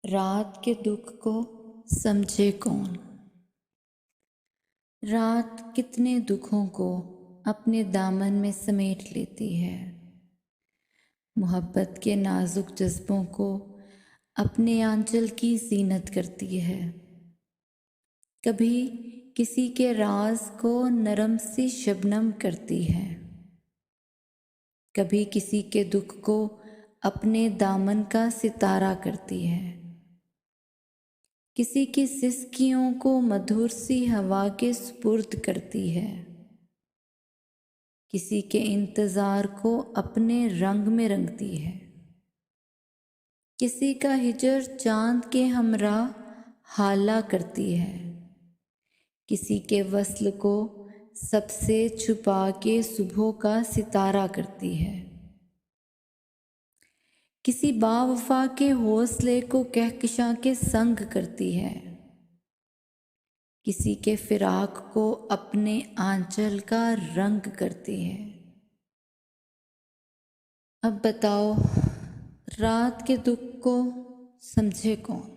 रात के दुख को समझे कौन। रात कितने दुखों को अपने दामन में समेट लेती है। मोहब्बत के नाजुक जज्बों को अपने आंचल की ज़ीनत करती है। कभी किसी के राज को नरम सी शबनम करती है, कभी किसी के दुख को अपने दामन का सितारा करती है। किसी की सिसकियों को मधुर सी हवा के सुपुर्द करती है, किसी के इंतज़ार को अपने रंग में रंगती है। किसी का हिजर चांद के हमरा हाला करती है, किसी के वस्ल को सबसे छुपा के सुबह का सितारा करती है। किसी बावफा के हौसले को कहकशां के संग करती है, किसी के फिराक को अपने आंचल का रंग करती है। अब बताओ, रात के दुख को समझे कौन।